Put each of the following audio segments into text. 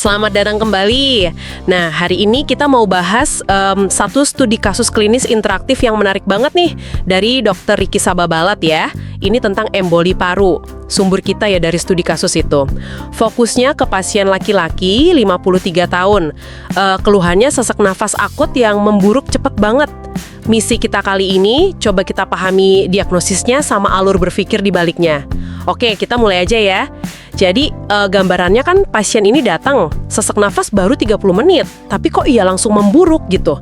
Selamat datang kembali. Nah, hari ini kita mau bahas satu studi kasus klinis interaktif yang menarik banget nih dari Dr. Ricky Sababalat ya. Ini tentang emboli paru. Sumber kita ya dari studi kasus itu. Fokusnya ke pasien laki-laki 53 tahun. Keluhannya sesak nafas akut yang memburuk cepet banget. Misi kita kali ini, coba kita pahami diagnosisnya sama alur berpikir di baliknya. Oke, kita mulai aja ya. Jadi, gambarannya kan pasien ini datang, sesak nafas baru 30 menit, tapi kok iya langsung memburuk gitu.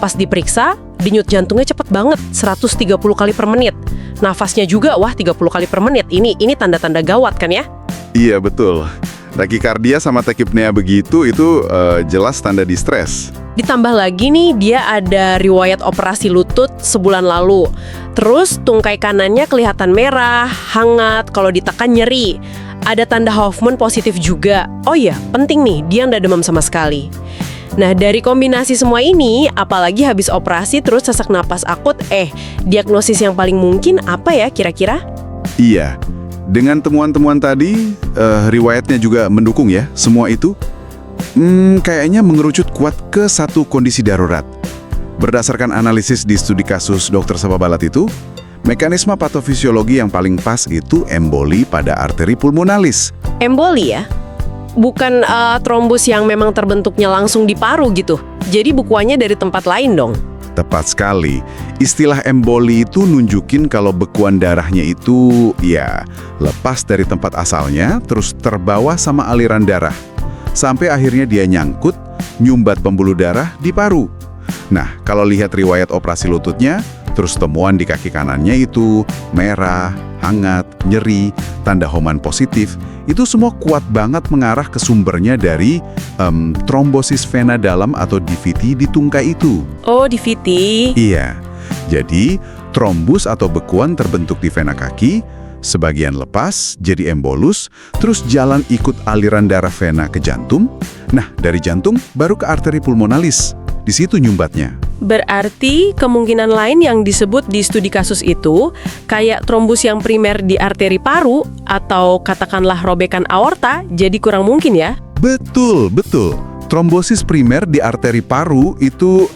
Pas diperiksa, denyut jantungnya cepet banget, 130 kali per menit. Nafasnya juga, wah 30 kali per menit. Ini tanda-tanda gawat kan ya? Iya, betul. Takikardia sama tachypnea begitu, itu jelas tanda distres. Ditambah lagi nih, dia ada riwayat operasi lutut sebulan lalu. Terus tungkai kanannya kelihatan merah, hangat, kalau ditekan nyeri. Ada tanda Hoffman positif juga. Oh iya, penting nih, dia nggak demam sama sekali. Nah, dari kombinasi semua ini, apalagi habis operasi terus sesak napas akut, diagnosis yang paling mungkin apa ya kira-kira? Iya, dengan temuan-temuan tadi, riwayatnya juga mendukung ya, semua itu. Kayaknya mengerucut kuat ke satu kondisi darurat. Berdasarkan analisis di studi kasus Dr. Sababalat itu, mekanisme patofisiologi yang paling pas itu emboli pada arteri pulmonalis. Emboli ya? Bukan trombus yang memang terbentuknya langsung di paru gitu. Jadi bukuannya dari tempat lain dong? Tepat sekali. Istilah emboli itu nunjukin kalau bekuan darahnya itu, ya, lepas dari tempat asalnya, terus terbawa sama aliran darah. Sampai akhirnya dia nyangkut, nyumbat pembuluh darah di paru. Nah, kalau lihat riwayat operasi lututnya, terus temuan di kaki kanannya itu merah, hangat, nyeri, tanda Hoffman positif, itu semua kuat banget mengarah ke sumbernya dari trombosis vena dalam atau DVT di tungkai itu. Oh, DVT? Iya. Jadi, trombus atau bekuan terbentuk di vena kaki, sebagian lepas jadi embolus, terus jalan ikut aliran darah vena ke jantung. Nah, dari jantung baru ke arteri pulmonalis. Di situ nyumbatnya. Berarti kemungkinan lain yang disebut di studi kasus itu kayak trombus yang primer di arteri paru atau katakanlah robekan aorta jadi kurang mungkin ya? Betul, betul. Trombosis primer di arteri paru itu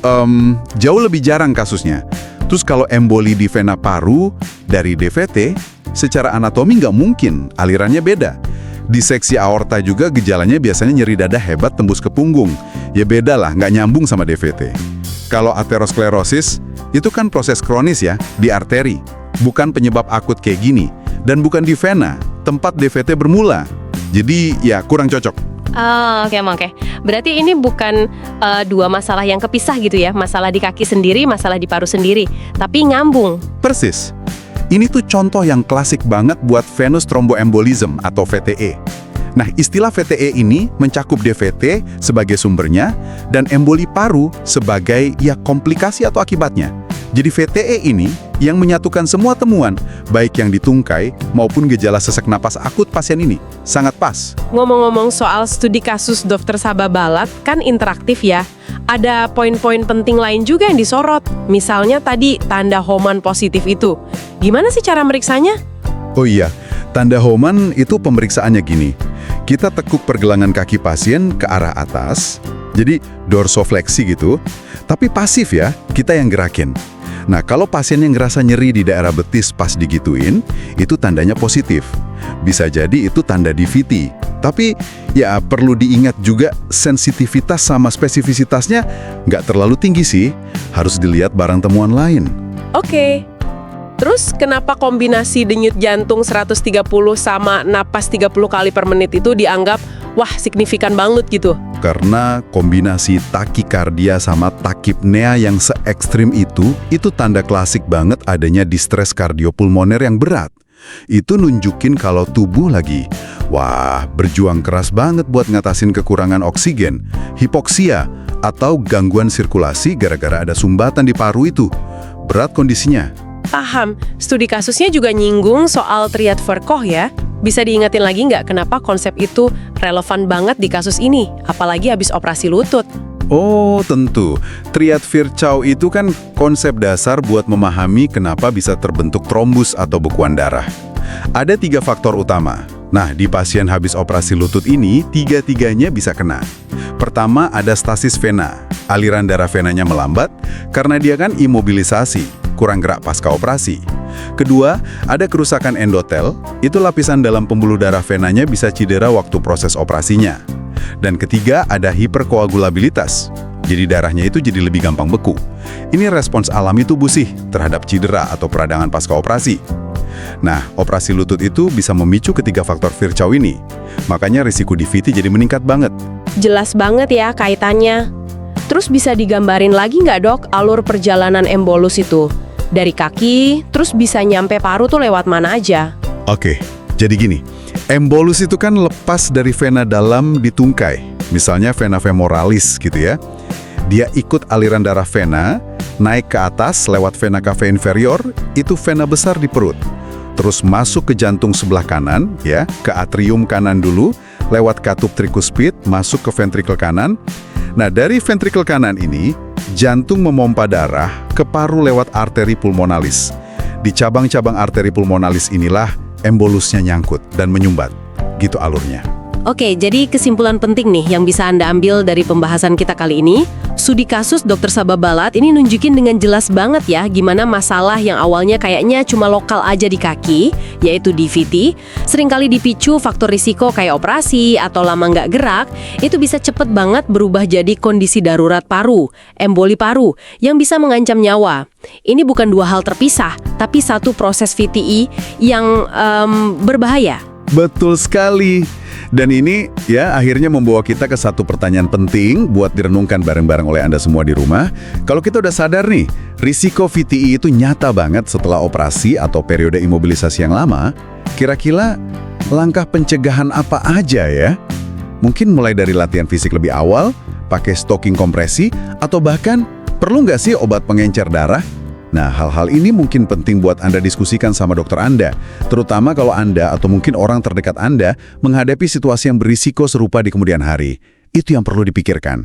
jauh lebih jarang kasusnya. Terus kalau emboli di vena paru dari DVT, secara anatomi nggak mungkin, alirannya beda. Diseksi aorta juga gejalanya biasanya nyeri dada hebat tembus ke punggung. Ya beda lah, nggak nyambung sama DVT. Kalau aterosklerosis, itu kan proses kronis ya, di arteri. Bukan penyebab akut kayak gini. Dan bukan di vena, tempat DVT bermula. Jadi ya kurang cocok. Oke. Berarti ini bukan dua masalah yang kepisah gitu ya. Masalah di kaki sendiri, masalah di paru sendiri. Tapi nyambung. Persis. Ini tuh contoh yang klasik banget buat venous thromboembolism atau VTE. Nah, istilah VTE ini mencakup DVT sebagai sumbernya dan emboli paru sebagai ya komplikasi atau akibatnya. Jadi VTE ini yang menyatukan semua temuan, baik yang di tungkai maupun gejala sesak napas akut pasien ini. Sangat pas. Ngomong-ngomong soal studi kasus Dr. Sababalat, kan interaktif ya. Ada poin-poin penting lain juga yang disorot. Misalnya tadi tanda Hoffman positif itu. Gimana sih cara meriksanya? Oh iya, tanda Hoffman itu pemeriksaannya gini. Kita tekuk pergelangan kaki pasien ke arah atas, jadi dorsofleksi gitu. Tapi pasif ya, kita yang gerakin. Nah, kalau pasien yang ngerasa nyeri di daerah betis pas digituin, itu tandanya positif. Bisa jadi itu tanda DVT. Tapi ya perlu diingat juga sensitivitas sama spesifisitasnya nggak terlalu tinggi sih. Harus dilihat barang temuan lain. Oke. Terus kenapa kombinasi denyut jantung 130 sama napas 30 kali per menit itu dianggap wah signifikan banget gitu? Karena kombinasi takikardia sama tachypnea yang se-ekstrim itu tanda klasik banget adanya distres kardiopulmoner yang berat. Itu nunjukin kalau tubuh lagi, wah berjuang keras banget buat ngatasin kekurangan oksigen, hipoksia, atau gangguan sirkulasi gara-gara ada sumbatan di paru itu. Berat kondisinya. Paham, studi kasusnya juga nyinggung soal triad Virchow ya. Bisa diingetin lagi nggak kenapa konsep itu relevan banget di kasus ini, apalagi habis operasi lutut? Oh, tentu. Triad Virchow itu kan konsep dasar buat memahami kenapa bisa terbentuk trombus atau bekuan darah. Ada 3 faktor utama. Nah, di pasien habis operasi lutut ini, tiga-tiganya bisa kena. Pertama, ada stasis vena. Aliran darah venanya melambat karena dia kan imobilisasi, kurang gerak pasca operasi. Kedua, ada kerusakan endotel, itu lapisan dalam pembuluh darah venanya bisa cedera waktu proses operasinya. Dan ketiga, ada hiperkoagulabilitas. Jadi darahnya itu jadi lebih gampang beku. Ini respons alami tubuh sih terhadap cedera atau peradangan pasca operasi. Nah, operasi lutut itu bisa memicu ketiga faktor Virchow ini. Makanya risiko DVT jadi meningkat banget. Jelas banget ya kaitannya. Terus bisa digambarin lagi nggak dok alur perjalanan embolus itu? Dari kaki, terus bisa nyampe paru tuh lewat mana aja? Oke, jadi gini. Embolus itu kan lepas dari vena dalam di tungkai. Misalnya vena femoralis gitu ya. Dia ikut aliran darah vena, naik ke atas lewat vena cava inferior, itu vena besar di perut. Terus masuk ke jantung sebelah kanan, ya, ke atrium kanan dulu, lewat katup trikuspid, masuk ke ventrikel kanan. Nah, dari ventrikel kanan ini, jantung memompa darah ke paru lewat arteri pulmonalis. Di cabang-cabang arteri pulmonalis inilah embolusnya nyangkut dan menyumbat. Gitu alurnya. Oke, jadi kesimpulan penting nih yang bisa Anda ambil dari pembahasan kita kali ini, studi kasus Dr. Sababalat ini nunjukin dengan jelas banget ya gimana masalah yang awalnya kayaknya cuma lokal aja di kaki, yaitu DVT, seringkali dipicu faktor risiko kayak operasi atau lama nggak gerak, itu bisa cepet banget berubah jadi kondisi darurat paru, emboli paru, yang bisa mengancam nyawa. Ini bukan dua hal terpisah, tapi satu proses VTE yang berbahaya. Betul sekali. Dan ini ya akhirnya membawa kita ke satu pertanyaan penting buat direnungkan bareng-bareng oleh Anda semua di rumah. Kalau kita udah sadar nih, risiko VTE itu nyata banget setelah operasi atau periode imobilisasi yang lama, kira-kira langkah pencegahan apa aja ya? Mungkin mulai dari latihan fisik lebih awal, pakai stocking kompresi, atau bahkan perlu nggak sih obat pengencer darah? Nah, hal-hal ini mungkin penting buat Anda diskusikan sama dokter Anda, terutama kalau Anda atau mungkin orang terdekat Anda menghadapi situasi yang berisiko serupa di kemudian hari. Itu yang perlu dipikirkan.